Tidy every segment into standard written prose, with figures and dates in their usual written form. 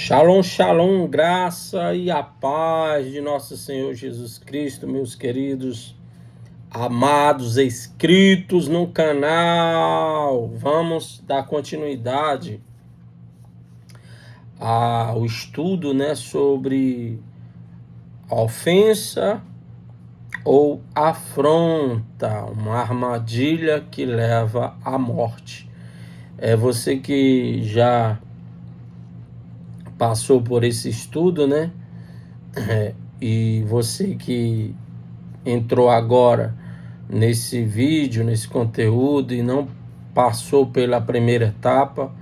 Shalom, shalom, graça e a paz de nosso Senhor Jesus Cristo, meus queridos, amados, inscritos no canal. Vamos dar continuidade ao estudo, sobre a ofensa ou afronta, uma armadilha que leva à morte. É você que já passou por esse estudo, E você que entrou agora nesse vídeo, nesse conteúdo e não passou pela primeira etapa,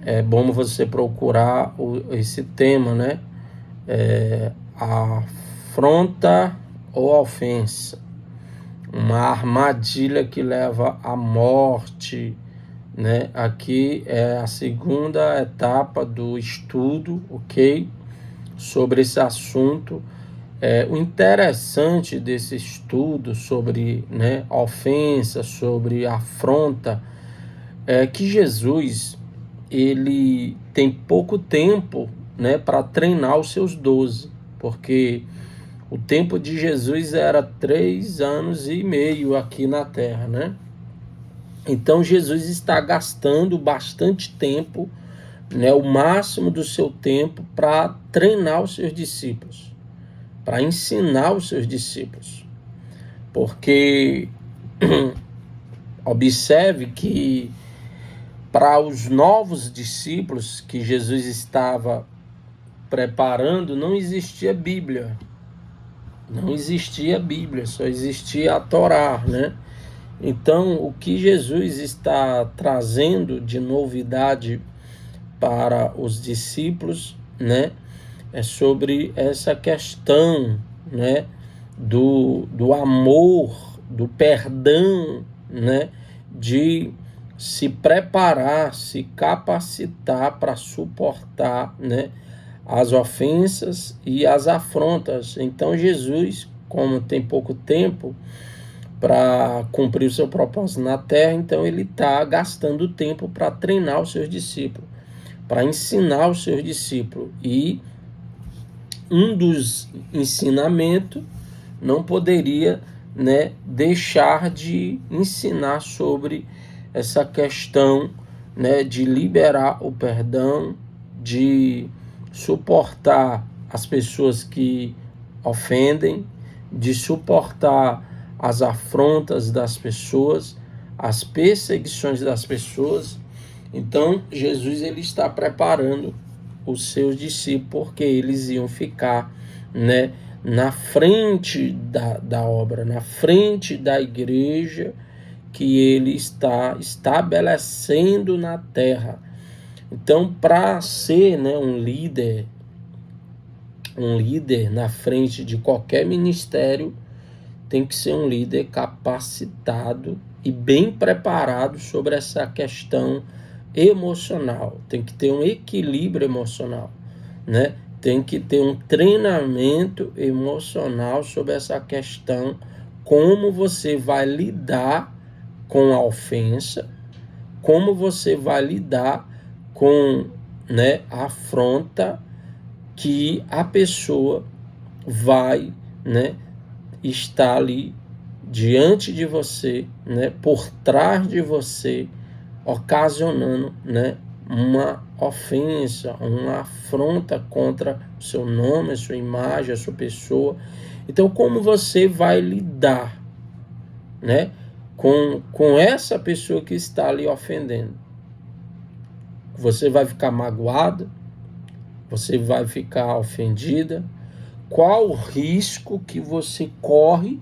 É bom você procurar esse tema, A afronta ou ofensa, uma armadilha que leva à morte, Aqui é a segunda etapa do estudo, ok? Sobre esse assunto. O interessante desse estudo sobre ofensa, sobre afronta, é que Jesus ele tem pouco tempo para treinar os seus 12, porque o tempo de Jesus era 3 anos e meio aqui na Terra, Então Jesus está gastando bastante tempo, o máximo do seu tempo para treinar os seus discípulos, para ensinar os seus discípulos. Porque observe que para os novos discípulos que Jesus estava preparando, não existia Bíblia. Não existia Bíblia, só existia a Torá, Então, o que Jesus está trazendo de novidade para os discípulos, é sobre essa questão, do amor, do perdão, de se preparar, se capacitar para suportar, as ofensas e as afrontas. Então, Jesus, como tem pouco tempo para cumprir o seu propósito na terra, então ele está gastando tempo para treinar os seus discípulos, para ensinar os seus discípulos. E um dos ensinamentos não poderia deixar de ensinar sobre essa questão de liberar o perdão, de suportar as pessoas que ofendem, de suportar as afrontas das pessoas, as perseguições das pessoas. Então, Jesus ele está preparando os seus discípulos, porque eles iam ficar, na frente da obra, na frente da igreja que ele está estabelecendo na terra. Então, para ser um líder na frente de qualquer ministério, tem que ser um líder capacitado e bem preparado sobre essa questão emocional. Tem que ter um equilíbrio emocional, Tem que ter um treinamento emocional sobre essa questão, como você vai lidar com a ofensa, como você vai lidar com a afronta que a pessoa vai estar ali diante de você, por trás de você, ocasionando uma ofensa, uma afronta contra o seu nome, a sua imagem, a sua pessoa. Então, como você vai lidar com essa pessoa que está ali ofendendo? Você vai ficar magoado? Você vai ficar ofendida? Qual o risco que você corre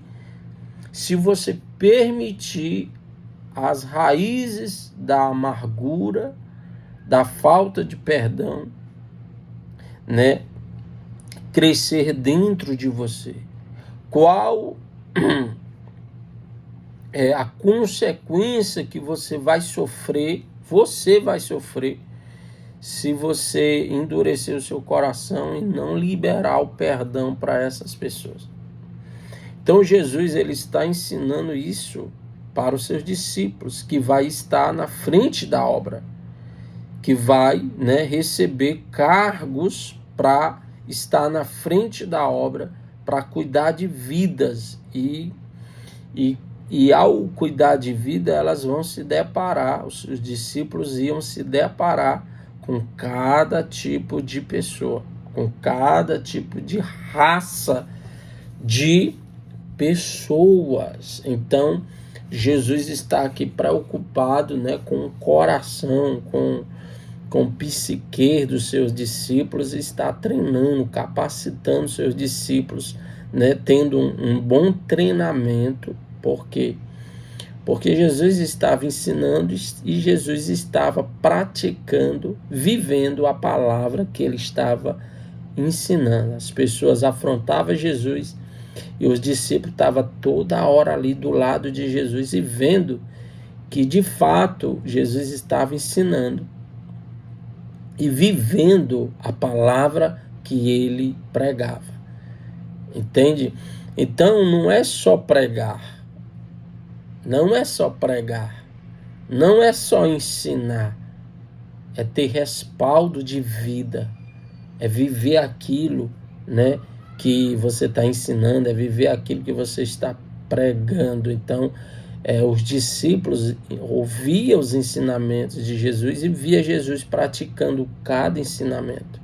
se você permitir as raízes da amargura, da falta de perdão, crescer dentro de você? Qual é a consequência que você vai sofrer se você endurecer o seu coração e não liberar o perdão para essas pessoas? Então Jesus ele está ensinando isso para os seus discípulos, que vai estar na frente da obra, que vai, né, receber cargos para estar na frente da obra, para cuidar de vidas. E ao cuidar de vida, elas vão se deparar, os discípulos iam se deparar com cada tipo de pessoa, com cada tipo de raça de pessoas. Então, Jesus está aqui preocupado, né, com o coração, com o psique dos seus discípulos, e está treinando, capacitando seus discípulos, né, tendo um bom treinamento. Por quê? Porque Jesus estava ensinando e Jesus estava praticando, vivendo a palavra que ele estava ensinando. As pessoas afrontavam Jesus e os discípulos estavam toda hora ali do lado de Jesus e vendo que de fato Jesus estava ensinando e vivendo a palavra que ele pregava. Entende? Então não é só pregar, não é só pregar, não é só ensinar, é ter respaldo de vida, é viver aquilo, né, que você está ensinando, é viver aquilo que você está pregando. Então, os discípulos ouviam os ensinamentos de Jesus e via Jesus praticando cada ensinamento.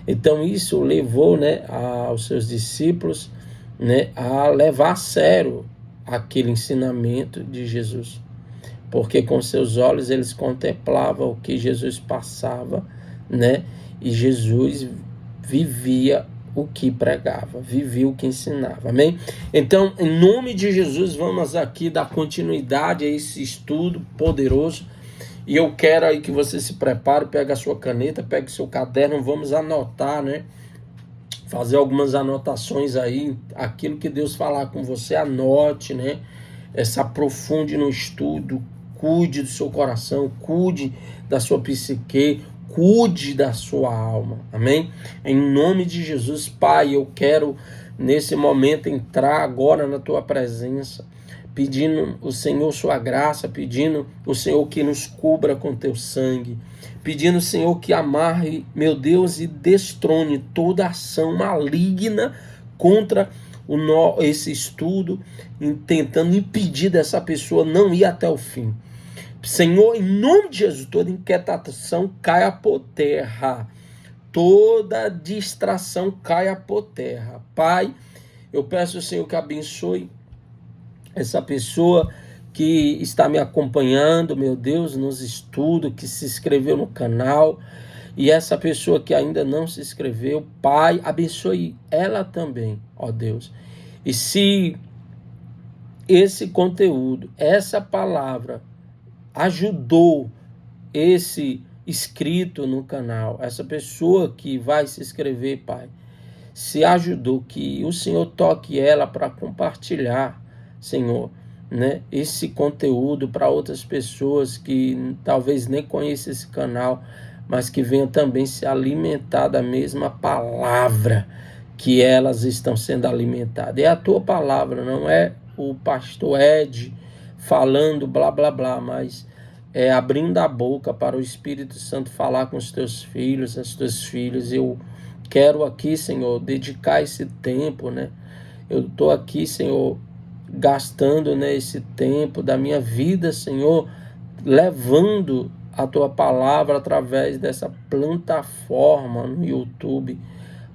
Então, isso levou, né, aos seus discípulos, né, a levar a sério aquele ensinamento de Jesus. Porque com seus olhos eles contemplavam o que Jesus passava, né, e Jesus vivia o que pregava, vivia o que ensinava, amém? Então, em nome de Jesus, vamos aqui dar continuidade a esse estudo poderoso, e eu quero aí que você se prepare, pegue a sua caneta, pegue seu caderno, vamos anotar, né? Fazer algumas anotações aí, aquilo que Deus falar com você, anote, né? Se aprofunde no estudo, cuide do seu coração, cuide da sua psique, cuide da sua alma, amém? Em nome de Jesus, Pai, eu quero nesse momento entrar agora na tua presença, pedindo o Senhor sua graça, pedindo o Senhor que nos cubra com teu sangue, pedindo o Senhor que amarre, meu Deus, e destrone toda ação maligna contra esse estudo, tentando impedir dessa pessoa não ir até o fim. Senhor, em nome de Jesus, toda inquietação caia por terra, toda distração caia por terra. Pai, eu peço ao Senhor que abençoe essa pessoa que está me acompanhando, meu Deus, nos estudos, que se inscreveu no canal, e essa pessoa que ainda não se inscreveu, Pai, abençoe ela também, ó Deus. E se esse conteúdo, essa palavra ajudou esse inscrito no canal, essa pessoa que vai se inscrever, Pai, se ajudou, que o Senhor toque ela para compartilhar, Senhor, né, esse conteúdo para outras pessoas que talvez nem conheçam esse canal, mas que venham também se alimentar da mesma palavra que elas estão sendo alimentadas. É a tua palavra, não é o pastor Ed falando blá blá blá, mas é abrindo a boca para o Espírito Santo falar com os teus filhos, as tuas filhas. Eu quero aqui, Senhor, dedicar esse tempo, né? Eu estou aqui, Senhor, gastando, né, esse tempo da minha vida, Senhor, levando a tua palavra através dessa plataforma no YouTube,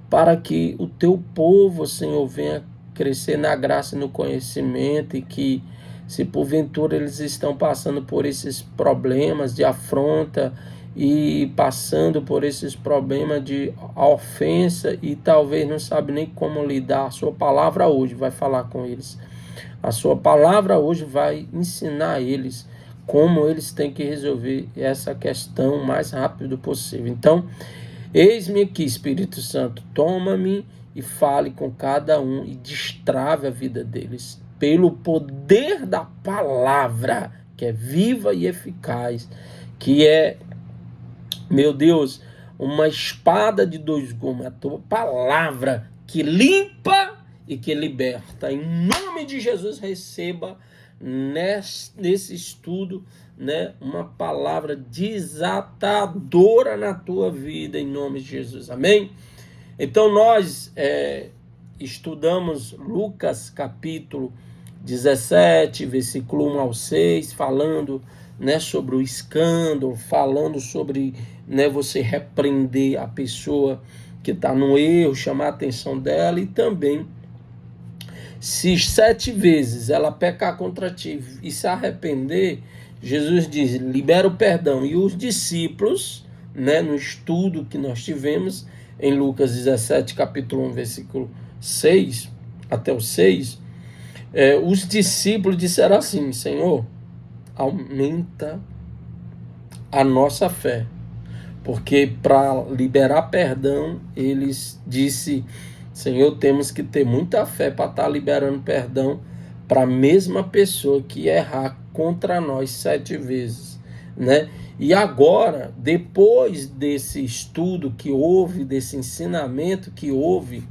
para que o teu povo, Senhor, venha crescer na graça e no conhecimento, e que, se porventura eles estão passando por esses problemas de afronta e passando por esses problemas de ofensa e talvez não sabe nem como lidar, a sua palavra hoje vai falar com eles. A sua palavra hoje vai ensinar a eles como eles têm que resolver essa questão o mais rápido possível. Então, eis-me aqui, Espírito Santo, toma-me e fale com cada um e destrave a vida deles, pelo poder da palavra, que é viva e eficaz, que é, meu Deus, uma espada de dois gumes, a tua palavra que limpa e que liberta. Em nome de Jesus, receba nesse estudo, né, uma palavra desatadora na tua vida, em nome de Jesus, amém? Então nós estudamos Lucas capítulo 17, versículo 1 ao 6, falando, né, sobre o escândalo, falando sobre, né, você repreender a pessoa que está no erro, chamar a atenção dela, e também, se 7 vezes ela pecar contra ti e se arrepender, Jesus diz, libera o perdão. E os discípulos, né, no estudo que nós tivemos em Lucas 17, capítulo 1, versículo 6 até o 6, os discípulos disseram assim, Senhor, aumenta a nossa fé. Porque para liberar perdão, eles disse, Senhor, temos que ter muita fé para estar liberando perdão para a mesma pessoa que errar contra nós 7 vezes, né? E agora, depois desse estudo que houve, desse ensinamento que houve,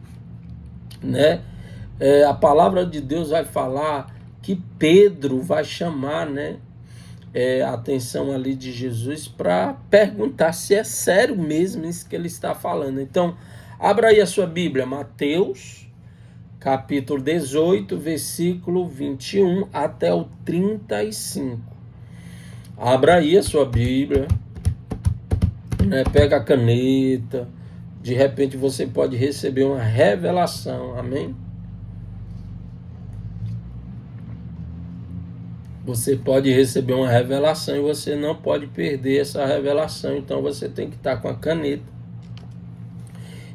né? A palavra de Deus vai falar que Pedro vai chamar, né, a atenção ali de Jesus para perguntar se é sério mesmo isso que ele está falando. Então, abra aí a sua Bíblia, Mateus, capítulo 18, versículo 21 até o 35. Abra aí a sua Bíblia, né, pega a caneta, de repente você pode receber uma revelação, amém? Você pode receber uma revelação e você não pode perder essa revelação. Então você tem que estar com a caneta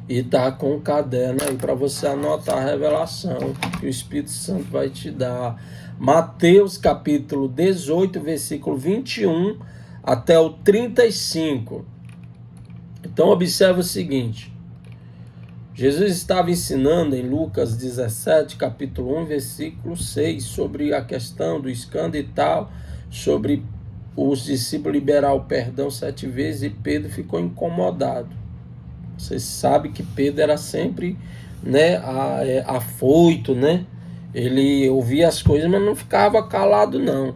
e estar com o caderno aí para você anotar a revelação que o Espírito Santo vai te dar. Mateus capítulo 18, versículo 21 até o 35. Então observa o seguinte. Jesus estava ensinando em Lucas 17, capítulo 1, versículo 6, sobre a questão do escândalo e tal, sobre os discípulos liberar o perdão 7 vezes, e Pedro ficou incomodado. Você sabe que Pedro era sempre, né, afoito, né? Ele ouvia as coisas, mas não ficava calado, não.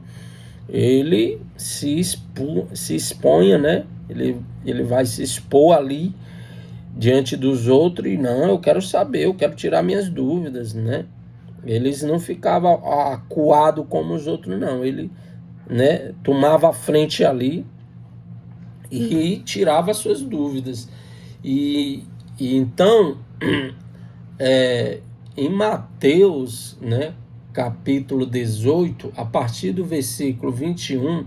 Ele se expunha, né? Ele vai se expor ali diante dos outros, e não, eu quero saber, eu quero tirar minhas dúvidas, né? Eles não ficavam acuados como os outros, não. Ele, né, tomava a frente ali e tirava suas dúvidas. E então, em Mateus, né, capítulo 18, a partir do versículo 21,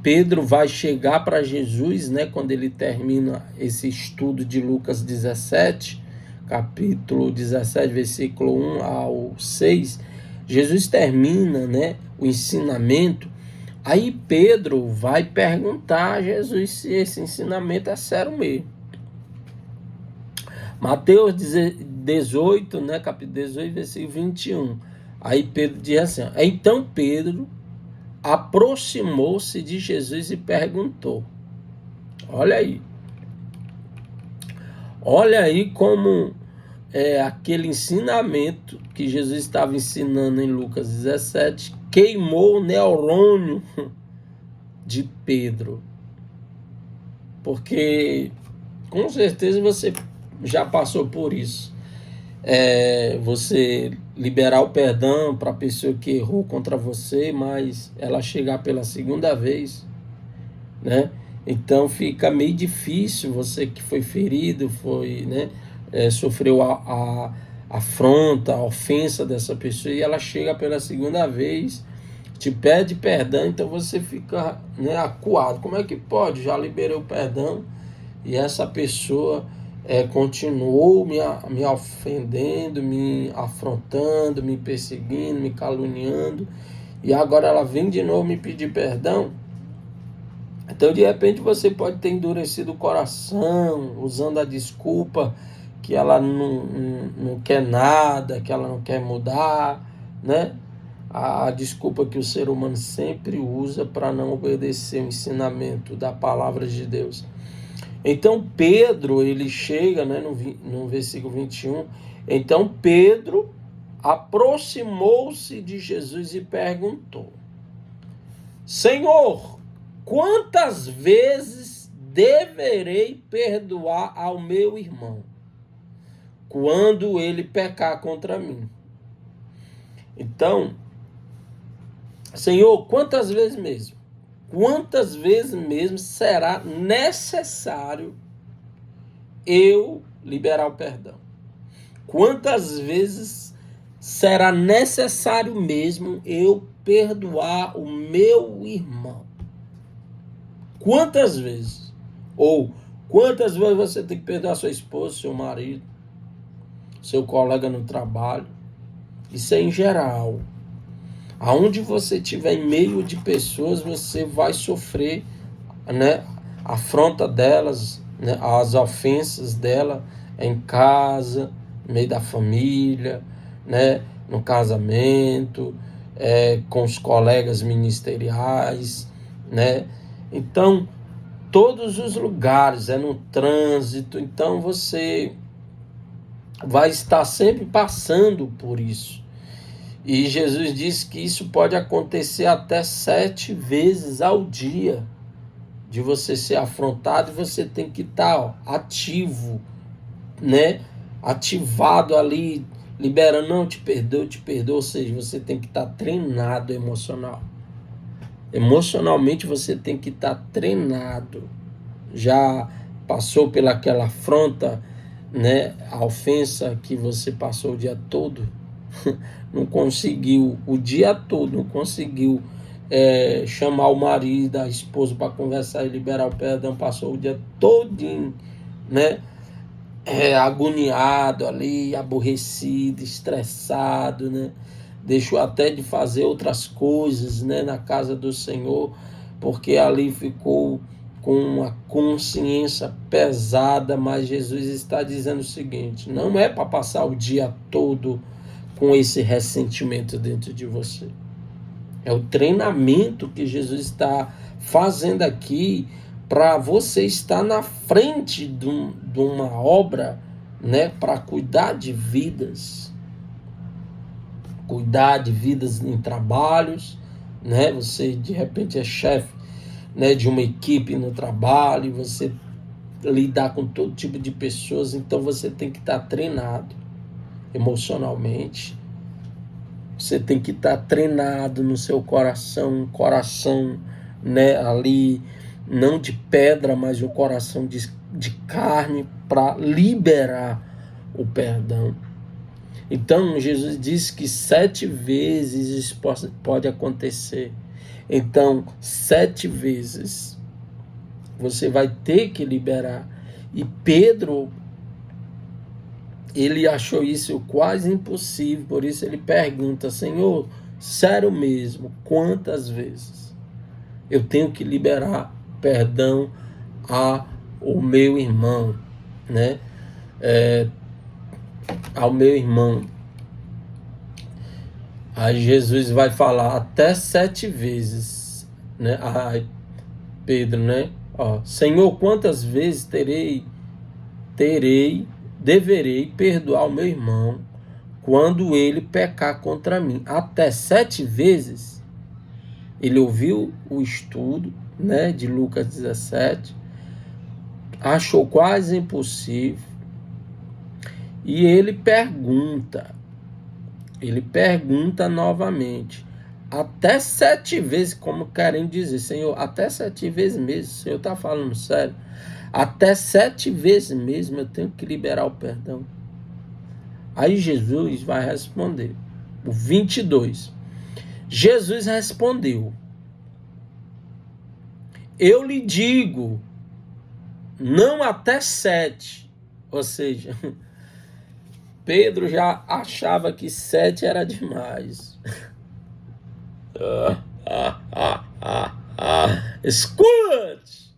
Pedro vai chegar para Jesus, né, quando ele termina esse estudo de Lucas 17, capítulo 17, versículo 1 ao 6, Jesus termina, né, o ensinamento. Aí Pedro vai perguntar a Jesus se esse ensinamento é sério mesmo. Mateus 18, né, capítulo 18, versículo 21. Aí Pedro diz assim, então Pedro aproximou-se de Jesus e perguntou. Olha aí como aquele ensinamento que Jesus estava ensinando em Lucas 17 queimou o neurônio de Pedro. Porque com certeza você já passou por isso. Você liberar o perdão para a pessoa que errou contra você, mas ela chegar pela segunda vez, né? Então fica meio difícil, você que foi ferido, né, sofreu a afronta, a ofensa dessa pessoa, e ela chega pela segunda vez, te pede perdão, então você fica, né, acuado. Como é que pode? Já liberei o perdão e essa pessoa continuou me ofendendo, me afrontando, me perseguindo, me caluniando, e agora ela vem de novo me pedir perdão. Então, de repente, você pode ter endurecido o coração, usando a desculpa que ela não quer nada, que ela não quer mudar, né? A desculpa que o ser humano sempre usa para não obedecer o ensinamento da palavra de Deus. Então Pedro, ele chega, né, no versículo 21, então Pedro aproximou-se de Jesus e perguntou: Senhor, quantas vezes deverei perdoar ao meu irmão quando ele pecar contra mim? Então, Senhor, quantas vezes mesmo? Quantas vezes mesmo será necessário eu liberar o perdão? Quantas vezes será necessário mesmo eu perdoar o meu irmão? Quantas vezes? Ou quantas vezes você tem que perdoar sua esposa, seu marido, seu colega no trabalho? Isso é em geral. Aonde você estiver em meio de pessoas, você vai sofrer, né, a afronta delas, né, as ofensas dela em casa, no meio da família, né, no casamento, com os colegas ministeriais, né? Então, todos os lugares, no trânsito, então você vai estar sempre passando por isso. E Jesus disse que isso pode acontecer até 7 vezes ao dia, de você ser afrontado, e você tem que estar ativo, né? Ativado ali, liberando, não, te perdoo, ou seja, você tem que estar treinado emocionalmente você tem que estar treinado. Já passou pelaquela afronta, né? A ofensa que você passou o dia todo, não conseguiu o dia todo, não conseguiu chamar o marido, a esposa para conversar e liberar o perdão, passou o dia todinho, né? Agoniado ali, aborrecido, estressado, né? Deixou até de fazer outras coisas, né, na casa do Senhor, porque ali ficou com uma consciência pesada. Mas Jesus está dizendo o seguinte: não é para passar o dia todo com esse ressentimento dentro de você. É o treinamento que Jesus está fazendo aqui para você estar na frente de uma obra, né, para cuidar de vidas em trabalhos, né? Você de repente é chefe, né, de uma equipe no trabalho, você lidar com todo tipo de pessoas, então você tem que estar treinado emocionalmente. Você tem que estar treinado no seu coração, né, ali, não de pedra, mas um coração de carne, para liberar o perdão. Então, Jesus disse que 7 vezes isso pode acontecer. Então, 7 vezes você vai ter que liberar. E Pedro, ele achou isso quase impossível, por isso ele pergunta: Senhor, sério mesmo, quantas vezes eu tenho que liberar perdão ao meu irmão, né? Ao meu irmão. Aí Jesus vai falar até 7 vezes, né? Pedro, né? Senhor, quantas vezes deverei perdoar o meu irmão quando ele pecar contra mim? Até 7 vezes. Ele ouviu o estudo, né, de Lucas 17, achou quase impossível, e ele pergunta novamente, até 7 vezes, como querem dizer: Senhor, até 7 vezes mesmo? O Senhor está falando sério? Até 7 vezes mesmo eu tenho que liberar o perdão? Aí Jesus vai responder, o 22. Jesus respondeu: eu lhe digo, não até 7. Ou seja, Pedro já achava que 7 era demais. Escute!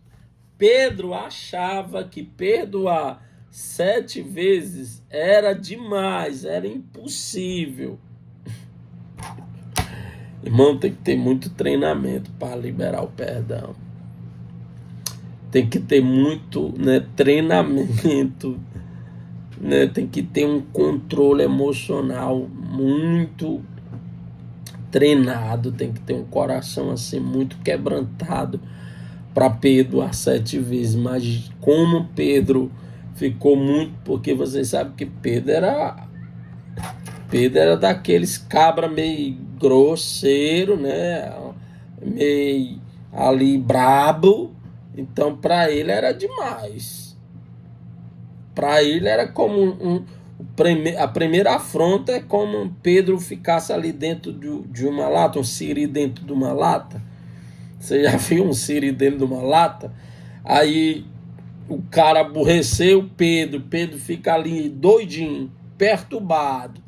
Pedro achava que perdoar 7 vezes era demais, era impossível. Irmão, tem que ter muito treinamento para liberar o perdão. Tem que ter muito, né, treinamento né? Tem que ter um controle emocional muito treinado, tem que ter um coração assim muito quebrantado para perdoar 7 vezes. Mas como Pedro ficou muito, porque vocês sabem que Pedro era daqueles cabra meio grosseiro, né? Meio ali brabo. Então para ele era demais. Para ele era como a primeira afronta é como Pedro ficasse ali dentro de uma lata, um siri dentro de uma lata. Você já viu um siri dentro de uma lata? Aí o cara aborreceu Pedro fica ali doidinho, perturbado,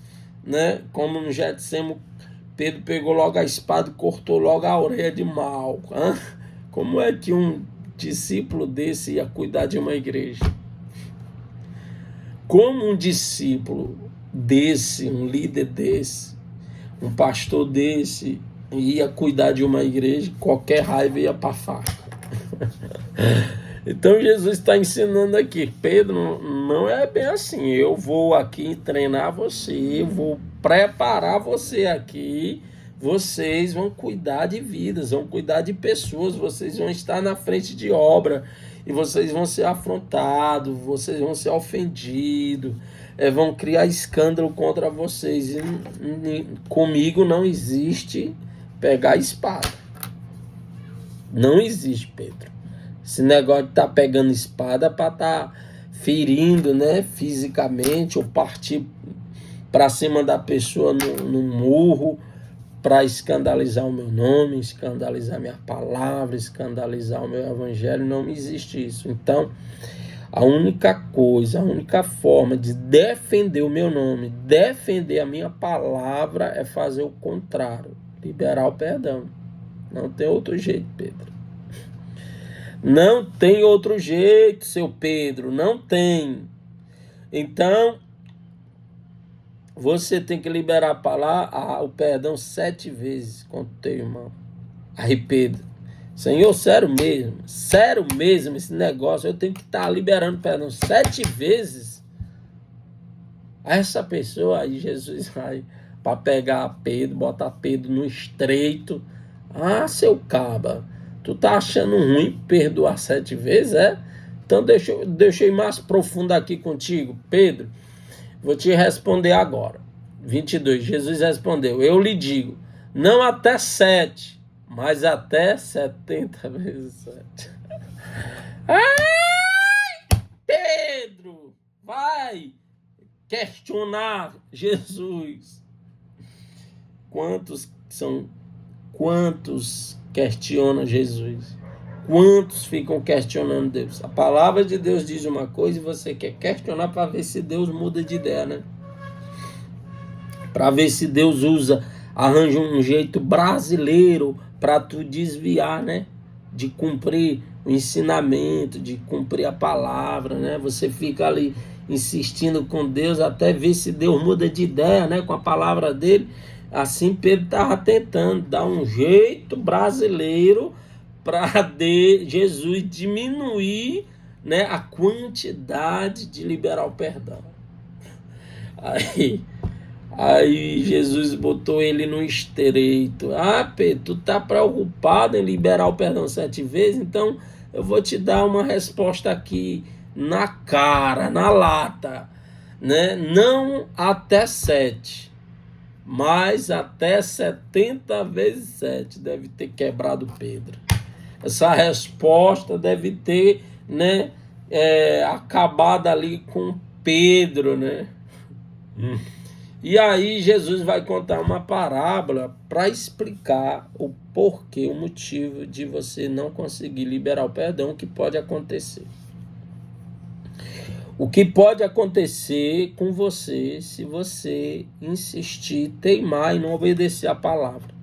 né? Como no Getsêmen, Pedro pegou logo a espada e cortou logo a orelha de Malco. Como é que um discípulo desse ia cuidar de uma igreja? Como um discípulo desse, um líder desse, um pastor desse, ia cuidar de uma igreja, qualquer raiva ia para faca. Então Jesus está ensinando aqui, Pedro, não é bem assim, eu vou aqui treinar você, eu vou preparar você aqui, vocês vão cuidar de vidas, vão cuidar de pessoas, vocês vão estar na frente de obra, e vocês vão ser afrontados, vocês vão ser ofendidos, vão criar escândalo contra vocês, comigo não existe pegar espada, não existe, Pedro. Esse negócio de estar pegando espada para estar ferindo, né, fisicamente, ou partir para cima da pessoa no murro, para escandalizar o meu nome, escandalizar minha palavra, escandalizar o meu evangelho, não existe isso. Então, a única coisa, a única forma de defender o meu nome, defender a minha palavra é fazer o contrário, liberar o perdão. Não tem outro jeito, Pedro. Não tem outro jeito, seu Pedro, não tem. Então, você tem que liberar a palavra, o perdão 7 vezes contra o teu irmão. Aí Pedro, Senhor, sério mesmo esse negócio, eu tenho que estar liberando perdão 7 vezes. A essa pessoa, aí Jesus vai para pegar Pedro, botar Pedro no estreito. Seu caba, tu tá achando ruim perdoar 7 vezes, é? Então deixa eu ir mais profundo aqui contigo, Pedro. Vou te responder agora. 22, Jesus respondeu, eu lhe digo, não até 7, mas até 70 vezes 7. Ai, Pedro, vai questionar Jesus. Quantos questionam Jesus? Quantos ficam questionando Deus? A palavra de Deus diz uma coisa e você quer questionar para ver se Deus muda de ideia, né? Para ver se Deus arranja um jeito brasileiro para tu desviar, né? De cumprir o ensinamento, de cumprir a palavra, né? Você fica ali insistindo com Deus até ver se Deus muda de ideia, né? Com a palavra dele. Assim Pedro estava tentando dar um jeito brasileiro para Jesus diminuir, né, a quantidade de liberar o perdão. Aí Jesus botou ele no estreito. Pedro, tu tá preocupado em liberar o perdão 7 vezes? Então eu vou te dar uma resposta aqui na cara, na lata, né? Não até 7, mas até 70 vezes 7 deve ter quebrado Pedro. Essa resposta deve ter, né, acabado ali com Pedro, né? E aí Jesus vai contar uma parábola para explicar o porquê, o motivo de você não conseguir liberar o perdão, o que pode acontecer. O que pode acontecer com você se você insistir, teimar e não obedecer a palavra.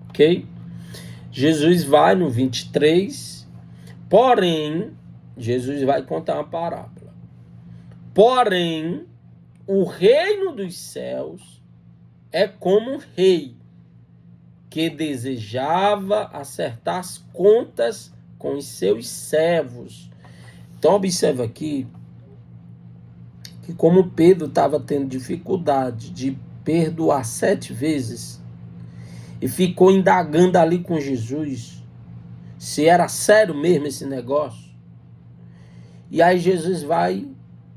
Ok? Jesus vai no 23, porém, Jesus vai contar uma parábola. Porém, o reino dos céus é como um rei que desejava acertar as contas com os seus servos. Então, observa aqui que como Pedro estava tendo dificuldade de perdoar 7 vezes, e ficou indagando ali com Jesus, se era sério mesmo esse negócio, e aí Jesus vai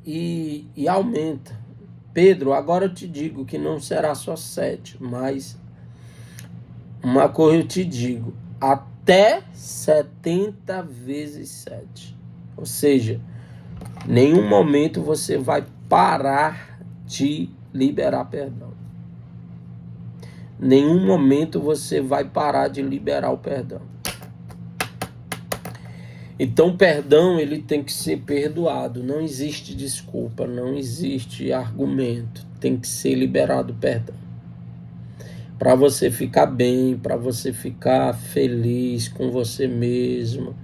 e aumenta. Pedro, agora eu te digo que não será só 7, mas uma coisa eu te digo, até 70 vezes 7. Ou seja, em nenhum momento você vai parar de liberar perdão. Nenhum momento você vai parar de liberar o perdão. Então, o perdão, ele tem que ser perdoado. Não existe desculpa, não existe argumento. Tem que ser liberado o perdão. Para você ficar bem, para você ficar feliz com você mesmo,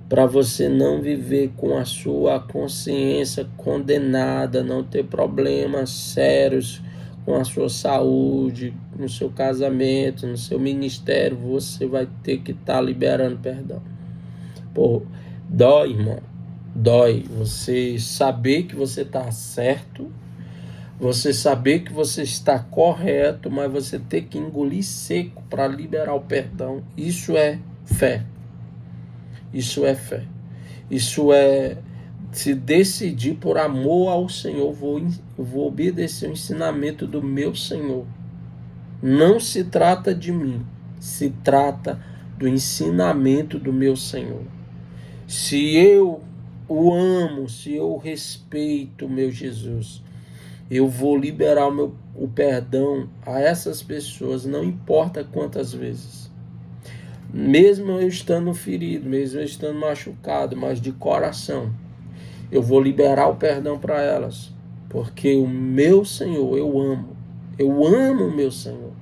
para você não viver com a sua consciência condenada, não ter problemas sérios com a sua saúde, no seu casamento, no seu ministério, você vai ter que estar liberando perdão. Pô, dói, irmão, dói você saber que você está certo, você saber que você está correto, mas você ter que engolir seco para liberar o perdão. Isso é fé. Isso é fé. Isso é se decidir por amor ao Senhor, eu vou obedecer o ensinamento do meu Senhor. Não se trata de mim, se trata do ensinamento do meu Senhor. Se eu o amo, se eu respeito o meu Jesus, eu vou liberar o perdão a essas pessoas, não importa quantas vezes. Mesmo eu estando ferido, mesmo eu estando machucado, mas de coração, eu vou liberar o perdão para elas, porque o meu Senhor eu amo o meu Senhor.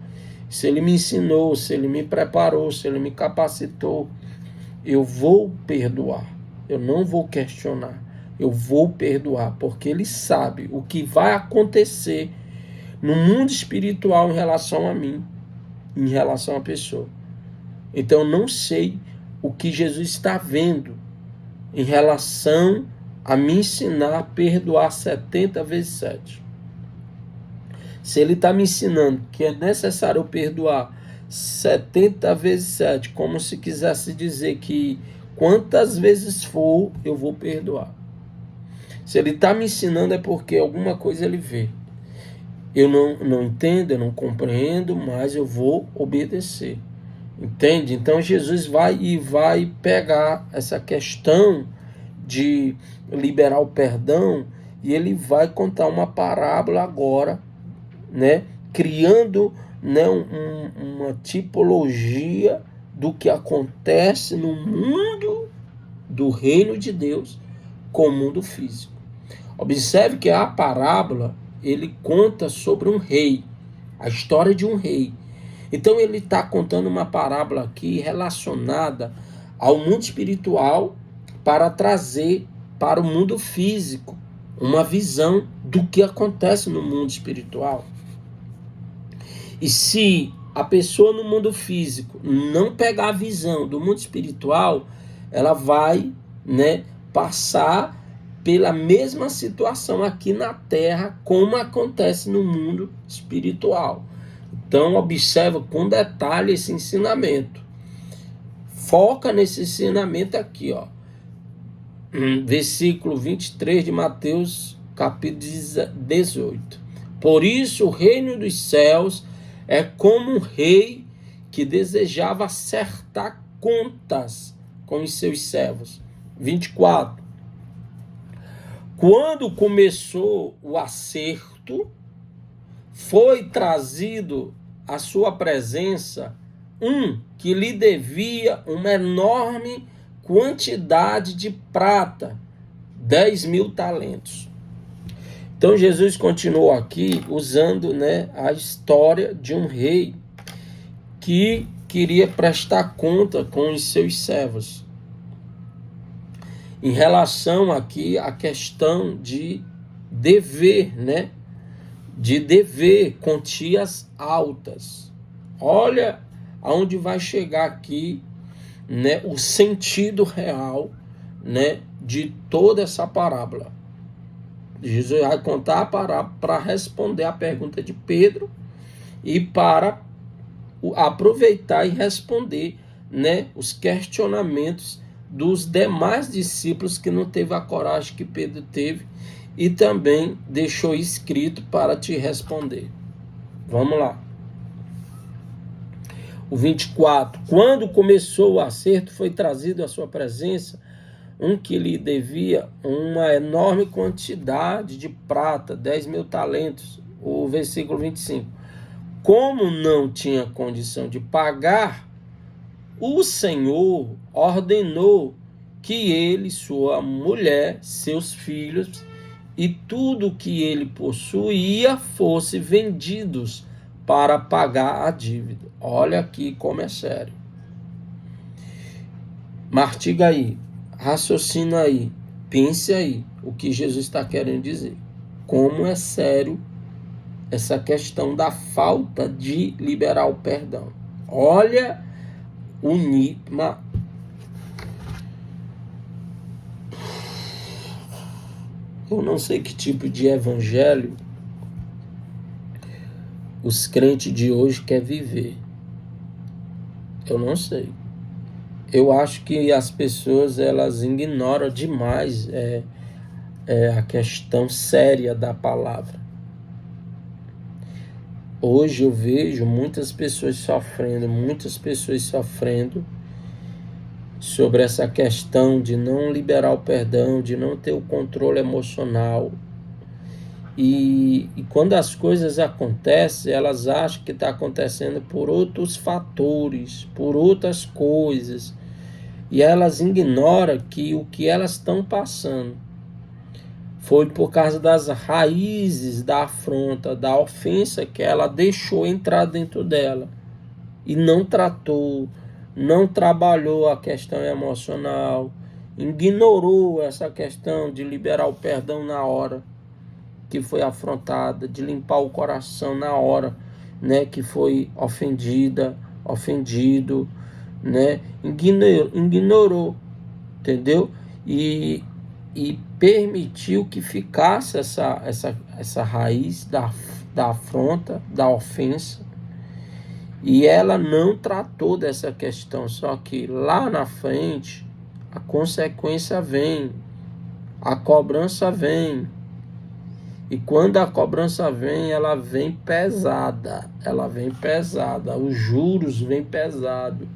Se Ele me ensinou, se Ele me preparou, se Ele me capacitou, eu vou perdoar, eu não vou questionar, eu vou perdoar, porque Ele sabe o que vai acontecer no mundo espiritual em relação a mim, em relação à pessoa. Então eu não sei o que Jesus está vendo em relação a me ensinar a perdoar 70 vezes 7. Se Ele está me ensinando que é necessário eu perdoar 70 vezes 7, como se quisesse dizer que quantas vezes for, eu vou perdoar. Se Ele está me ensinando é porque alguma coisa Ele vê. Eu não entendo, eu não compreendo, mas eu vou obedecer. Entende? Então Jesus vai pegar essa questão de liberar o perdão e ele vai contar uma parábola agora, né? Criando, né, uma tipologia do que acontece no mundo do reino de Deus com o mundo físico. Observe que a parábola ele conta sobre um rei, a história de um rei. Então ele está contando uma parábola aqui relacionada ao mundo espiritual para trazer para o mundo físico uma visão do que acontece no mundo espiritual. E se a pessoa no mundo físico não pegar a visão do mundo espiritual, ela vai, né, passar pela mesma situação aqui na Terra como acontece no mundo espiritual. Então, observa com detalhe esse ensinamento. Foca nesse ensinamento aqui, ó. Versículo 23 de Mateus, capítulo 18. Por isso, o reino dos céus é como um rei que desejava acertar contas com os seus servos. 24. Quando começou o acerto, foi trazido à sua presença um que lhe devia uma enorme quantidade de prata, 10.000 talentos. Então Jesus continuou aqui usando, né, a história de um rei que queria prestar conta com os seus servos. Em relação aqui à questão de dever, né? De dever quantias altas. Olha aonde vai chegar aqui, né, o sentido real, né, de toda essa parábola. Jesus vai contar a parábola para responder a pergunta de Pedro e para aproveitar e responder, né, os questionamentos dos demais discípulos que não teve a coragem que Pedro teve e também deixou escrito para te responder. Vamos lá. O 24. Quando começou o acerto, foi trazido à sua presença um que lhe devia uma enorme quantidade de prata, 10.000 talentos. O versículo 25. Como não tinha condição de pagar, o Senhor ordenou que ele, sua mulher, seus filhos e tudo que ele possuía fosse vendidos para pagar a dívida. Olha aqui como é sério. Mastiga aí, raciocina aí, pense aí o que Jesus está querendo dizer. Como é sério essa questão da falta de liberar o perdão. Olha o nível. Eu não sei que tipo de evangelho os crentes de hoje querem viver. Eu não sei. Eu acho que as pessoas elas ignoram demais a questão séria da palavra. Hoje eu vejo muitas pessoas sofrendo sobre essa questão de não liberar o perdão, de não ter o controle emocional. E quando as coisas acontecem, elas acham que está acontecendo por outros fatores, por outras coisas. E elas ignoram que o que elas estão passando foi por causa das raízes da afronta, da ofensa que ela deixou entrar dentro dela. E não tratou, não trabalhou a questão emocional, ignorou essa questão de liberar o perdão na hora que foi afrontada, de limpar o coração na hora, né, que foi ofendido, né, ignorou, entendeu? E permitiu que ficasse essa raiz da afronta, da ofensa, e ela não tratou dessa questão, só que lá na frente a consequência vem, a cobrança vem. E quando a cobrança vem, ela vem pesada, os juros vêm pesado.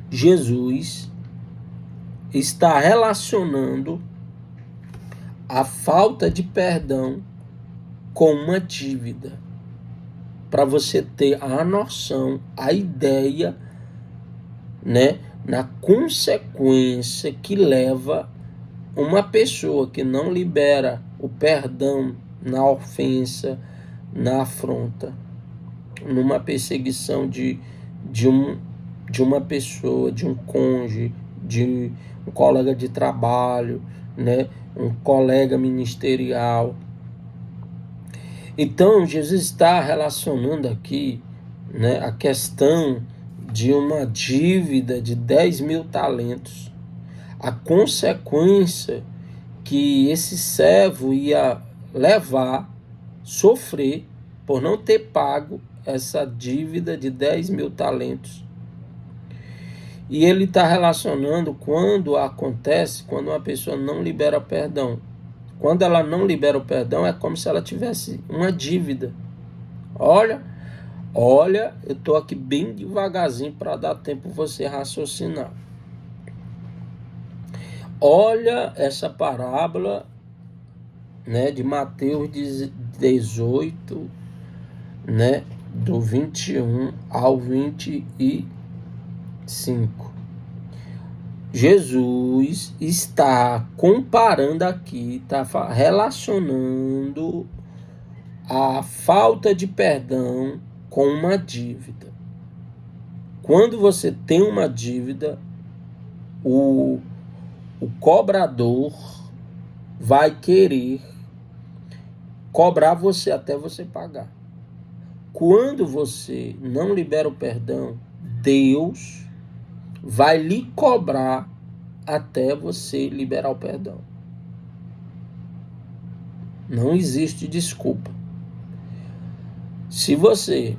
Jesus está relacionando a falta de perdão com uma dívida, para você ter a noção, a ideia, né, na consequência que leva uma pessoa que não libera o perdão na ofensa, na afronta, numa perseguição de uma pessoa, de um cônjuge, de um colega de trabalho, né, um colega ministerial. Então, Jesus está relacionando aqui, né, a questão de uma dívida de 10.000 talentos. A consequência que esse servo ia levar, sofrer, por não ter pago essa dívida de 10.000 talentos. E ele está relacionando quando acontece, quando uma pessoa não libera perdão. Quando ela não libera o perdão, é como se ela tivesse uma dívida. Olha, eu estou aqui bem devagarzinho para dar tempo você raciocinar. Olha essa parábola, né, de Mateus 18, né, do 21 ao 25. Jesus está comparando aqui, está relacionando a falta de perdão com uma dívida. Quando você tem uma dívida, o cobrador vai querer cobrar você até você pagar. Quando você não libera o perdão, Deus vai lhe cobrar até você liberar o perdão. Não existe desculpa. Se você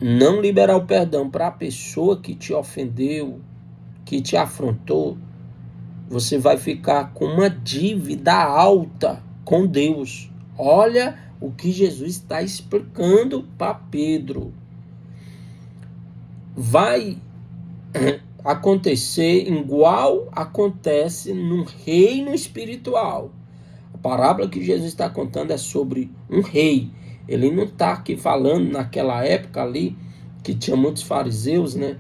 não liberar o perdão para a pessoa que te ofendeu, que te afrontou, você vai ficar com uma dívida alta com Deus. Olha o que Jesus está explicando para Pedro. Vai acontecer igual acontece no reino espiritual. A parábola que Jesus está contando é sobre um rei. Ele não está aqui falando naquela época ali, que tinha muitos fariseus, né?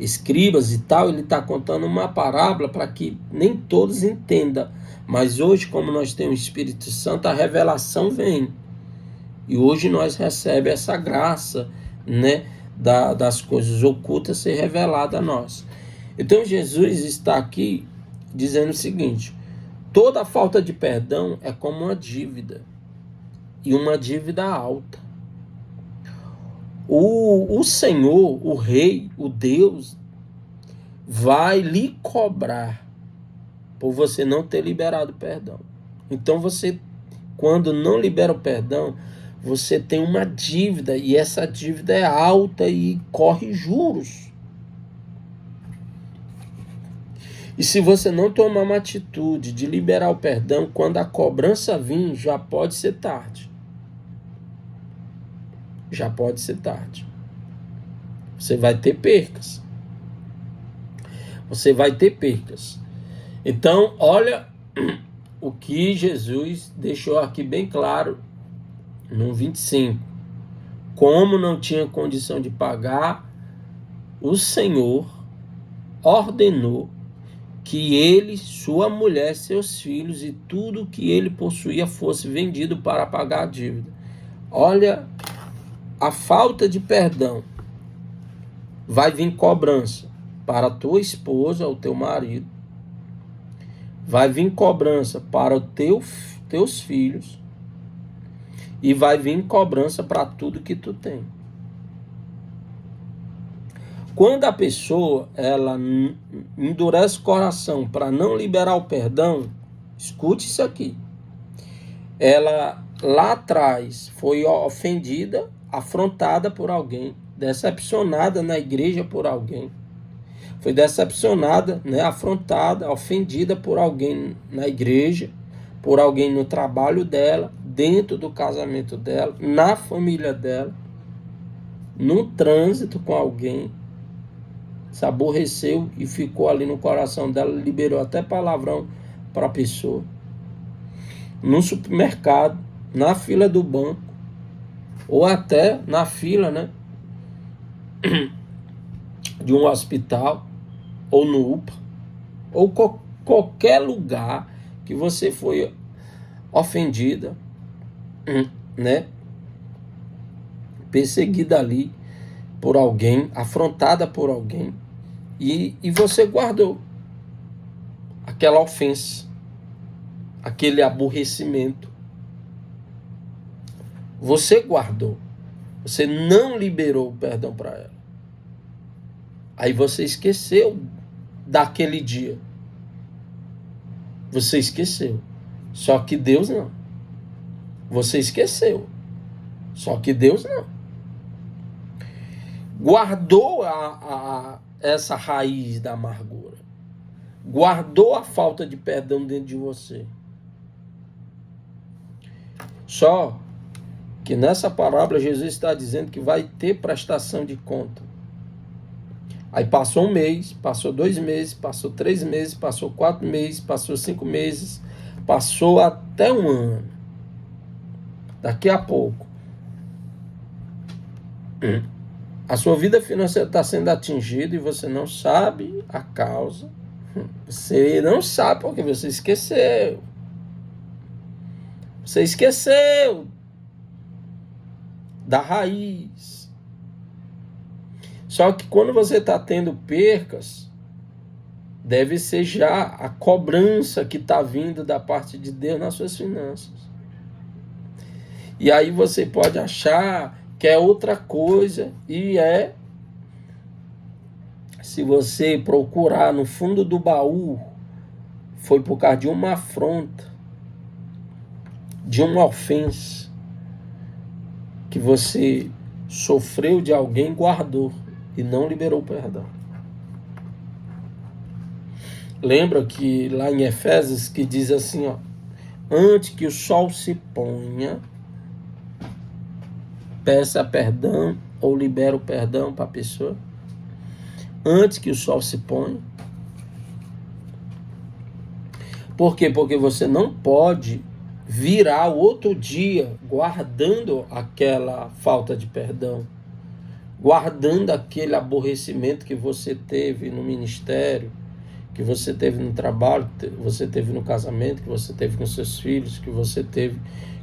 Escribas e tal. Ele está contando uma parábola para que nem todos entendam. Mas hoje, como nós temos o Espírito Santo, a revelação vem. E hoje nós recebemos essa graça, né? Das coisas ocultas ser revelada a nós. Então Jesus está aqui dizendo o seguinte: toda falta de perdão é como uma dívida, e uma dívida alta. O Senhor, o Rei, o Deus, vai lhe cobrar por você não ter liberado o perdão. Então você, quando não libera o perdão, você tem uma dívida, e essa dívida é alta e corre juros. E se você não tomar uma atitude de liberar o perdão, quando a cobrança vir, já pode ser tarde. Já pode ser tarde. Você vai ter percas. Você vai ter percas. Então, olha o que Jesus deixou aqui bem claro no 25. Como não tinha condição de pagar, o Senhor ordenou que ele, sua mulher, seus filhos e tudo que ele possuía fosse vendido para pagar a dívida. Olha a falta de perdão. Vai vir cobrança para a tua esposa ou teu marido. Vai vir cobrança para teus filhos. E vai vir cobrança para tudo que tu tem. Quando a pessoa ela endurece o coração para não liberar o perdão, escute isso aqui. Ela lá atrás foi ofendida, afrontada por alguém, decepcionada na igreja por alguém. Foi decepcionada, né, afrontada, ofendida por alguém na igreja, por alguém no trabalho dela, dentro do casamento dela, na família dela, no trânsito com alguém, se aborreceu e ficou ali no coração dela, liberou até palavrão para a pessoa. No supermercado, na fila do banco, ou até na fila, né, de um hospital, ou no UPA, ou qualquer lugar que você foi ofendida, né, perseguida ali por alguém, afrontada por alguém, e você guardou aquela ofensa, aquele aborrecimento. Você guardou. Você não liberou o perdão para ela. Aí você esqueceu daquele dia. Você esqueceu. Só que Deus não. Você esqueceu. Só que Deus não. Guardou essa raiz da amargura. Guardou a falta de perdão dentro de você. Só que nessa parábola Jesus está dizendo que vai ter prestação de conta. Aí passou 1 mês, passou 2 meses, passou 3 meses, passou 4 meses, passou 5 meses, passou até 1 ano. Daqui a pouco, a sua vida financeira está sendo atingida e você não sabe a causa. Você não sabe porque você esqueceu. Você esqueceu da raiz. Só que quando você está tendo percas, deve ser já a cobrança que está vindo da parte de Deus nas suas finanças. E aí você pode achar que é outra coisa, e é se você procurar no fundo do baú, foi por causa de uma afronta, de uma ofensa, que você sofreu de alguém, guardou e não liberou o perdão. Lembra que lá em Efésios que diz assim, ó, antes que o sol se ponha, peça perdão ou libera o perdão para a pessoa. Antes que o sol se ponha. Por quê? Porque você não pode virar o outro dia guardando aquela falta de perdão, guardando aquele aborrecimento que você teve no ministério, que você teve no trabalho, que você teve no casamento, que você teve com seus filhos, que você teve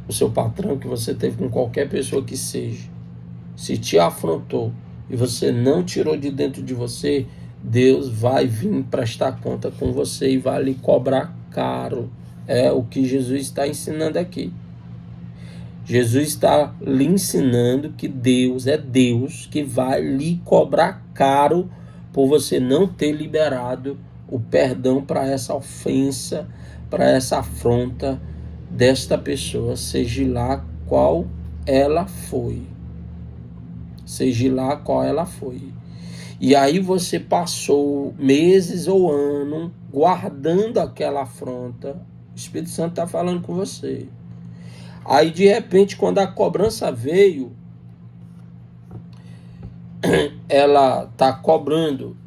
com seu patrão, que você teve com qualquer pessoa que seja. Se te afrontou e você não tirou de dentro de você, Deus vai vir prestar conta com você e vai lhe cobrar caro. É o que Jesus está ensinando aqui. Jesus está lhe ensinando que Deus é Deus que vai lhe cobrar caro por você não ter liberado o perdão para essa ofensa, para essa afronta desta pessoa, seja lá qual ela foi. Seja lá qual ela foi. E aí você passou meses ou anos guardando aquela afronta. O Espírito Santo está falando com você. Aí de repente, quando a cobrança veio, ela está cobrando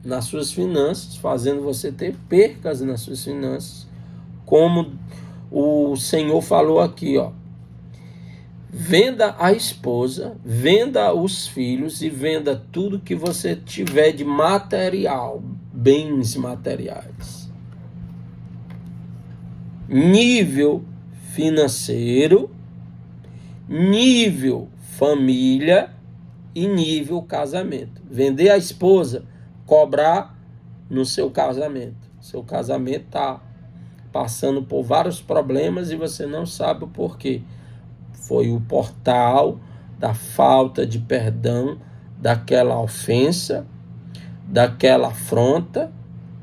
nas suas finanças, fazendo você ter percas nas suas finanças, como o Senhor falou aqui, ó. Venda a esposa, venda os filhos e venda tudo que você tiver de material, bens materiais. Nível financeiro, nível família e nível casamento. Vender a esposa, cobrar no seu casamento. Seu casamento está passando por vários problemas e você não sabe o porquê. Foi o portal da falta de perdão, daquela ofensa, daquela afronta,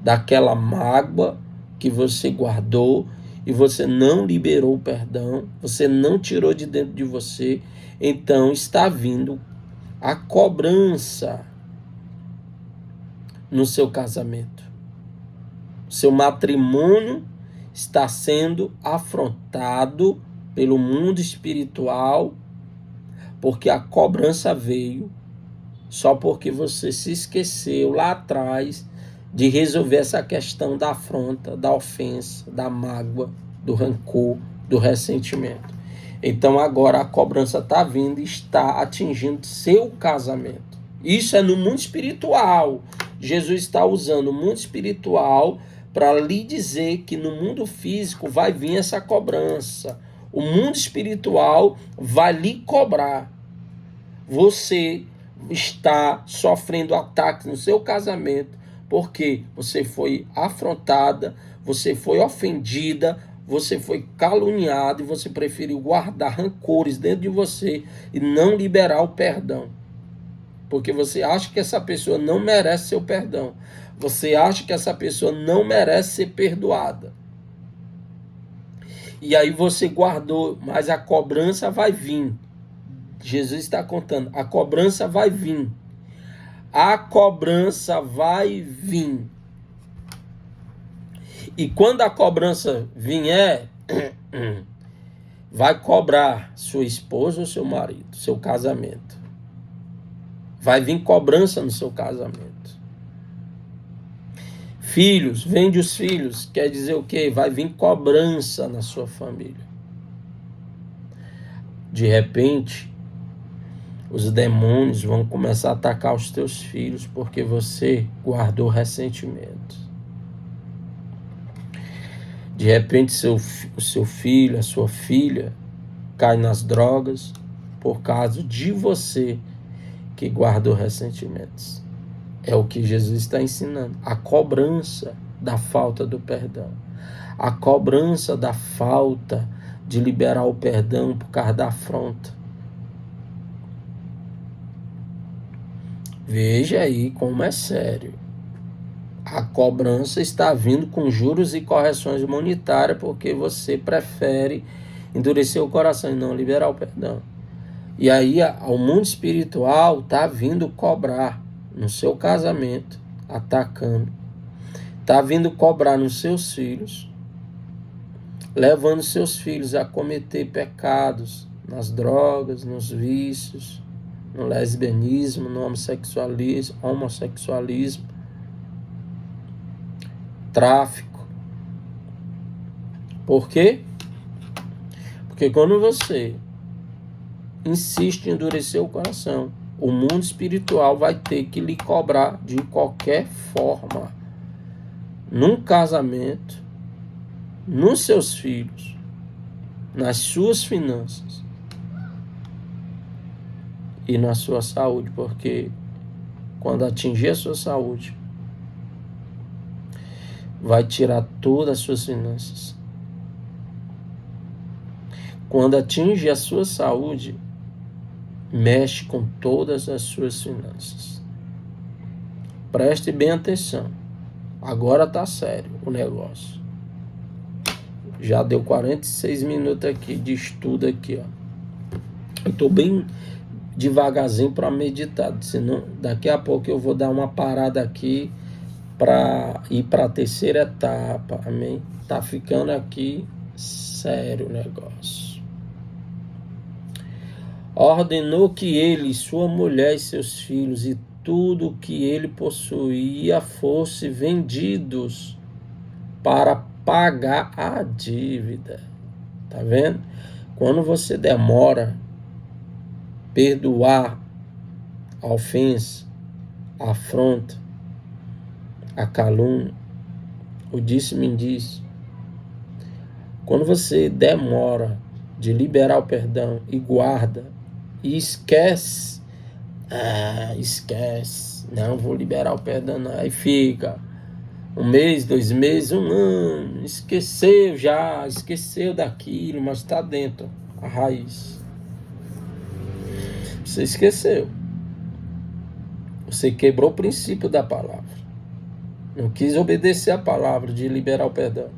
daquela mágoa que você guardou e você não liberou o perdão, você não tirou de dentro de você. Então está vindo a cobrança no seu casamento. Seu matrimônio está sendo afrontado pelo mundo espiritual, porque a cobrança veio só porque você se esqueceu lá atrás de resolver essa questão da afronta, da ofensa, da mágoa, do rancor, do ressentimento. Então agora a cobrança está vindo e está atingindo seu casamento. Isso é no mundo espiritual. Jesus está usando o mundo espiritual para lhe dizer que no mundo físico vai vir essa cobrança. O mundo espiritual vai lhe cobrar. Você está sofrendo ataques no seu casamento porque você foi afrontada, você foi ofendida, você foi caluniada e você preferiu guardar rancores dentro de você e não liberar o perdão. Porque você acha que essa pessoa não merece seu perdão. Você acha que essa pessoa não merece ser perdoada. E aí você guardou, mas a cobrança vai vir. Jesus está contando, a cobrança vai vir. A cobrança vai vir. E quando a cobrança vier, vai cobrar sua esposa ou seu marido, seu casamento. Vai vir cobrança no seu casamento. Filhos, vende os filhos, quer dizer o quê? Vai vir cobrança na sua família. De repente, os demônios vão começar a atacar os teus filhos porque você guardou ressentimento. De repente, o seu filho, a sua filha, cai nas drogas por causa de você que guardou ressentimentos. É o que Jesus está ensinando. A cobrança da falta do perdão. A cobrança da falta de liberar o perdão por causa da afronta. Veja aí como é sério. A cobrança está vindo com juros e correções monetárias porque você prefere endurecer o coração e não liberar o perdão. E aí o mundo espiritual está vindo cobrar no seu casamento, atacando. Está vindo cobrar nos seus filhos, levando seus filhos a cometer pecados nas drogas, nos vícios, no lesbianismo, no homossexualismo, tráfico. Por quê? Porque quando você insiste em endurecer o coração, o mundo espiritual vai ter que lhe cobrar de qualquer forma. Num casamento, nos seus filhos, nas suas finanças e na sua saúde, porque quando atingir a sua saúde, vai tirar todas as suas finanças. Quando atinge a sua saúde, mexe com todas as suas finanças. Preste bem atenção. Agora tá sério o negócio. Já deu 46 minutos aqui de estudo aqui, ó. Eu tô bem devagarzinho para meditar, senão daqui a pouco eu vou dar uma parada aqui para ir para a terceira etapa, amém? Tá ficando aqui sério o negócio. Ordenou que ele, sua mulher e seus filhos e tudo o que ele possuía fosse vendidos para pagar a dívida. Tá vendo? Quando você demora perdoar a ofensa, a afronta, a calúnia, o disse-me-disse, quando você demora de liberar o perdão e guarda e esquece, não vou liberar o perdão não, aí fica 1 mês, 2 meses, 1 ano, esqueceu daquilo, mas está dentro, a raiz. Você esqueceu. Você quebrou o princípio da palavra. Não quis obedecer a palavra de liberar o perdão.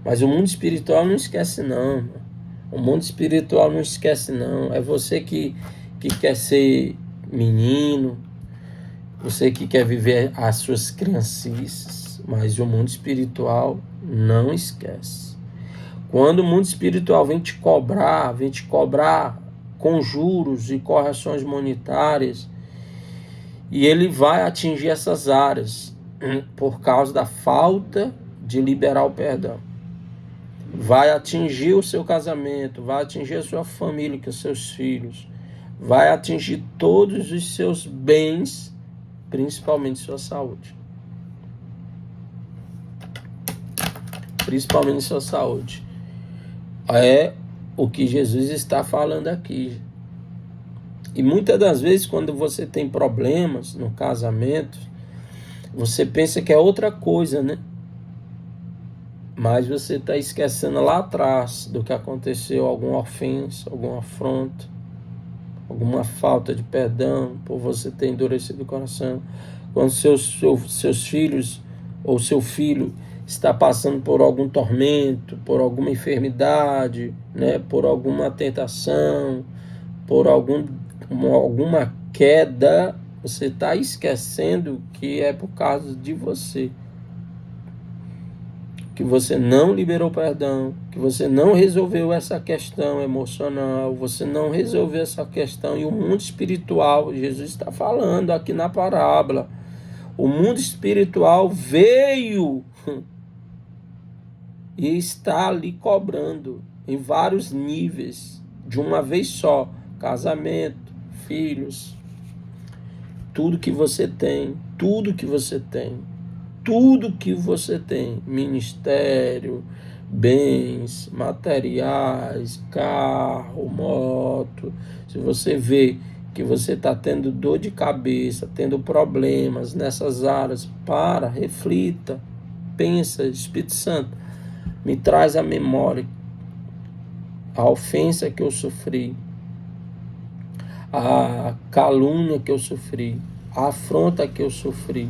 Mas o mundo espiritual não esquece não. O mundo espiritual não esquece não. É você que quer ser menino, você que quer viver as suas criancices. Mas o mundo espiritual não esquece. Quando o mundo espiritual vem te cobrar com juros e correções monetárias, e ele vai atingir essas áreas por causa da falta de liberar o perdão. Vai atingir o seu casamento, vai atingir a sua família, com os seus filhos, vai atingir todos os seus bens, principalmente sua saúde. Principalmente sua saúde. É o que Jesus está falando aqui. E muitas das vezes, quando você tem problemas no casamento, você pensa que é outra coisa, né? Mas você está esquecendo lá atrás do que aconteceu, alguma ofensa, alguma afronta, alguma falta de perdão, por você ter endurecido o coração. Quando seus filhos ou seu filho está passando por algum tormento, por alguma enfermidade, né, por alguma tentação, por alguma queda, você está esquecendo que é por causa de você. Que você não liberou perdão, que você não resolveu essa questão emocional, você não resolveu essa questão. E o mundo espiritual, Jesus está falando aqui na parábola, o mundo espiritual veio e está ali cobrando em vários níveis, de uma vez só, casamento, filhos, tudo que você tem, ministério, bens, materiais, carro, moto. Se você vê que você está tendo dor de cabeça, tendo problemas nessas áreas, reflita, pensa, Espírito Santo, me traz à memória a ofensa que eu sofri, a calúnia que eu sofri, a afronta que eu sofri,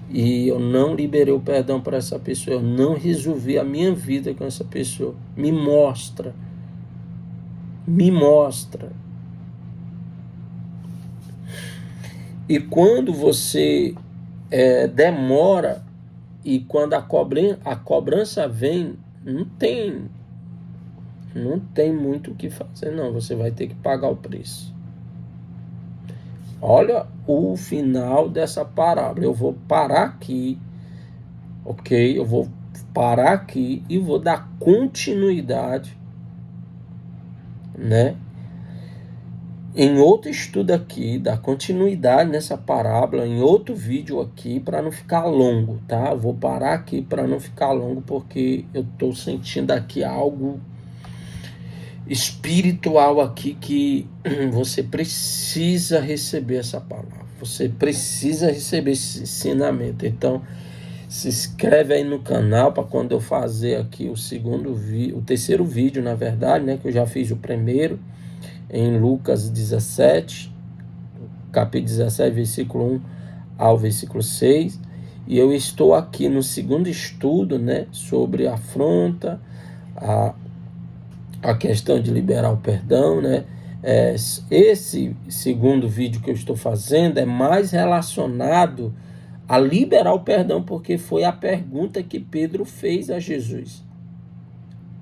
e eu não liberei o perdão para essa pessoa, eu não resolvi a minha vida com essa pessoa. Me mostra. E quando você demora, e quando a cobrança vem, não tem muito o que fazer, não. Você vai ter que pagar o preço. Olha o final dessa parábola. Eu vou parar aqui, ok? Eu vou parar aqui e vou dar continuidade, né? Em outro estudo aqui, dar continuidade nessa parábola, em outro vídeo aqui, para não ficar longo, tá? Eu vou parar aqui para não ficar longo, porque eu estou sentindo aqui algo espiritual aqui, que você precisa receber essa palavra, você precisa receber esse ensinamento. Então, se inscreve aí no canal para quando eu fazer aqui o terceiro vídeo, na verdade, né, que eu já fiz o primeiro, em Lucas 17, capítulo 17, versículo 1 ao versículo 6, e eu estou aqui no segundo estudo, né, sobre a afronta, a questão de liberar o perdão, né? Esse segundo vídeo que eu estou fazendo é mais relacionado a liberar o perdão, porque foi a pergunta que Pedro fez a Jesus.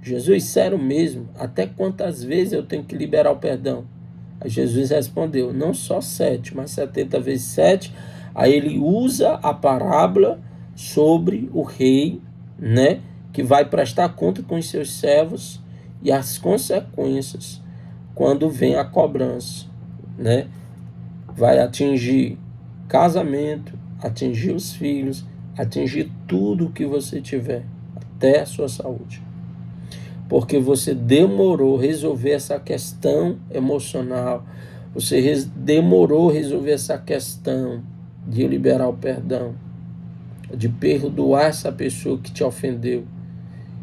Jesus, sério mesmo, até quantas vezes eu tenho que liberar o perdão? Aí Jesus respondeu, não só 7, mas 70 vezes 7. Aí ele usa a parábola sobre o rei, né, que vai prestar conta com os seus servos e as consequências quando vem a cobrança, né? Vai atingir casamento, atingir os filhos, atingir tudo que você tiver, até a sua saúde. Porque você demorou resolver essa questão emocional, você demorou resolver essa questão de liberar o perdão, de perdoar essa pessoa que te ofendeu,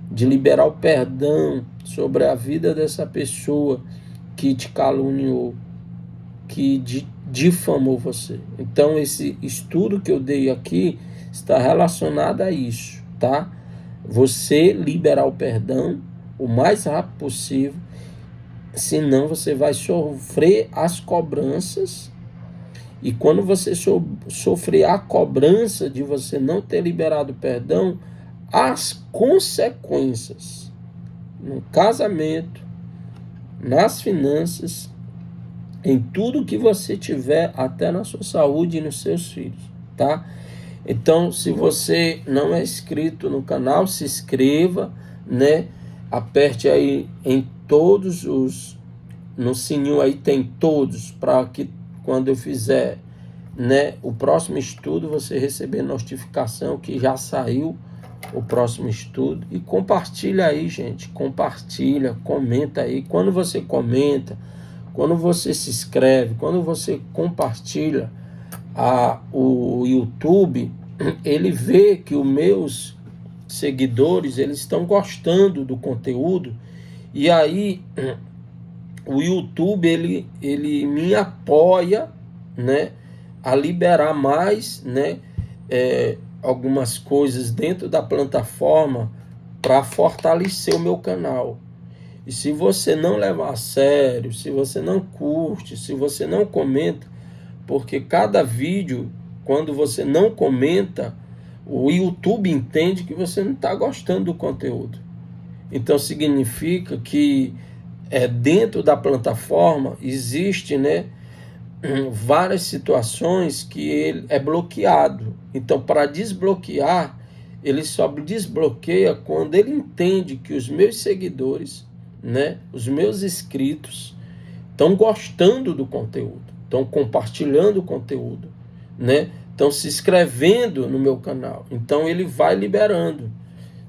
de liberar o perdão sobre a vida dessa pessoa que te caluniou, que difamou você. Então, esse estudo que eu dei aqui está relacionado a isso, tá? Você liberar o perdão o mais rápido possível, senão você vai sofrer as cobranças, e quando você sofrer a cobrança de você não ter liberado o perdão, as consequências no casamento, nas finanças, em tudo que você tiver, até na sua saúde e nos seus filhos, tá? Então, se você não é inscrito no canal, se inscreva, né? Aperte aí em todos no sininho aí tem todos, para que quando eu fizer, né, o próximo estudo, você receber notificação que já saiu o próximo estudo. E compartilha aí, gente, compartilha, comenta aí. Quando você comenta, quando você se inscreve, quando você compartilha, o YouTube, ele vê que os meus seguidores, eles estão gostando do conteúdo, e aí o YouTube, ele me apoia, né, a liberar mais, né, algumas coisas dentro da plataforma para fortalecer o meu canal. E se você não levar a sério, se você não curte, se você não comenta, porque cada vídeo, quando você não comenta, o YouTube entende que você não está gostando do conteúdo. Então significa que dentro da plataforma existe, né, várias situações que ele é bloqueado. Então, para desbloquear, ele só desbloqueia quando ele entende que os meus seguidores, né, os meus inscritos, estão gostando do conteúdo, estão compartilhando o conteúdo, né, estão se inscrevendo no meu canal. Então, ele vai liberando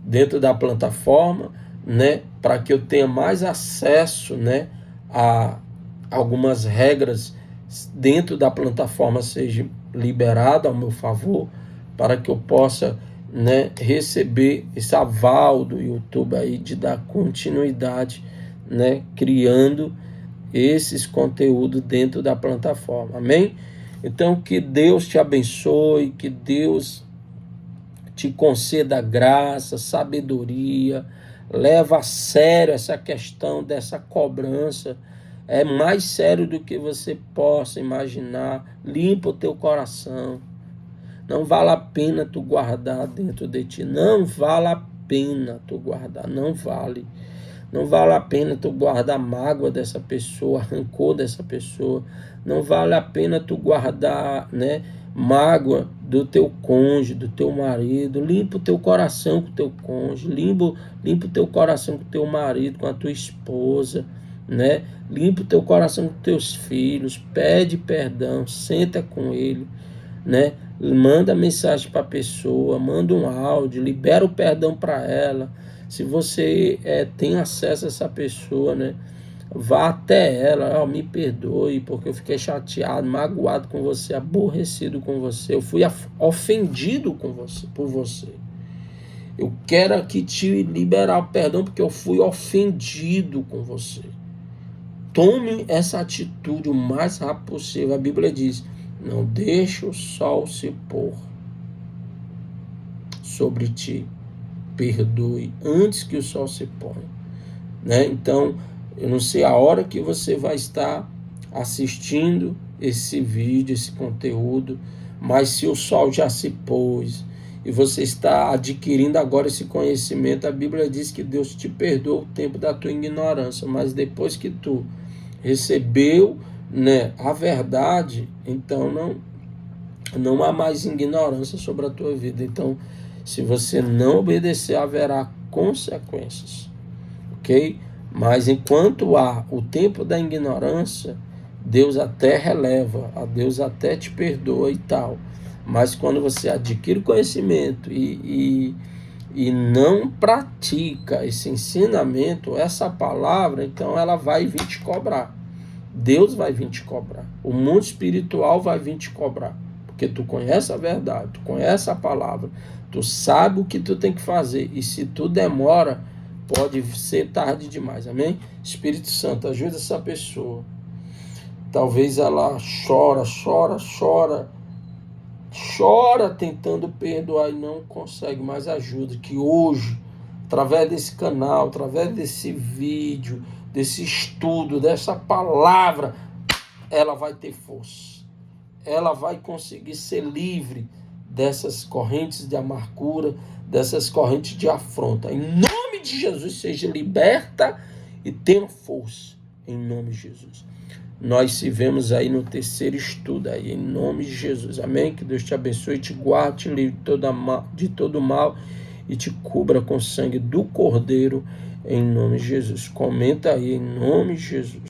dentro da plataforma, né, para que eu tenha mais acesso, né, a algumas regras dentro da plataforma seja liberada ao meu favor, para que eu possa, né, receber esse aval do YouTube aí de dar continuidade, né, criando esses conteúdos dentro da plataforma. Amém? Então, que Deus te abençoe, que Deus te conceda graça, sabedoria, leva a sério essa questão dessa cobrança, é mais sério do que você possa imaginar. Limpa o teu coração, não vale a pena tu guardar dentro de ti, não vale a pena tu guardar, não vale a pena tu guardar mágoa dessa pessoa, rancor dessa pessoa, não vale a pena tu guardar, né, mágoa do teu cônjuge, do teu marido. Limpa o teu coração com o teu cônjuge, limpa o teu coração com o teu marido, com a tua esposa, né? Limpa o teu coração com teus filhos, pede perdão, senta com ele, né? Manda mensagem para a pessoa, manda um áudio, libera o perdão para ela. Se você tem acesso a essa pessoa, né? Vá até ela, me perdoe, porque eu fiquei chateado, magoado com você, aborrecido com você, eu fui ofendido com você, por você. Eu quero aqui te liberar o perdão, porque eu fui ofendido com você. Tome essa atitude o mais rápido possível. A Bíblia diz: não deixe o sol se pôr sobre ti. Perdoe antes que o sol se ponha, né? Então, eu não sei a hora que você vai estar assistindo esse vídeo, esse conteúdo, mas se o sol já se pôs e você está adquirindo agora esse conhecimento, a Bíblia diz que Deus te perdoa o tempo da tua ignorância, mas depois que tu recebeu, né, a verdade, então não há mais ignorância sobre a tua vida. Então, se você não obedecer, haverá consequências, ok? Mas enquanto há o tempo da ignorância, Deus até releva, a Deus até te perdoa e tal. Mas quando você adquire conhecimento e não pratica esse ensinamento, essa palavra, então ela vai vir te cobrar. Deus vai vir te cobrar. O mundo espiritual vai vir te cobrar. Porque tu conhece a verdade, tu conhece a palavra, tu sabe o que tu tem que fazer. E se tu demora, pode ser tarde demais. Amém? Espírito Santo, ajuda essa pessoa. Talvez ela chora tentando perdoar e não consegue, mas ajuda. Que hoje, através desse canal, através desse vídeo, desse estudo, dessa palavra, ela vai ter força. Ela vai conseguir ser livre dessas correntes de amargura, dessas correntes de afronta. Em nome de Jesus, seja liberta e tenha força. Em nome de Jesus. Nós se vemos aí no terceiro estudo aí, em nome de Jesus. Amém? Que Deus te abençoe, te guarde, te livre de todo mal e te cubra com o sangue do Cordeiro, em nome de Jesus. Comenta aí, em nome de Jesus.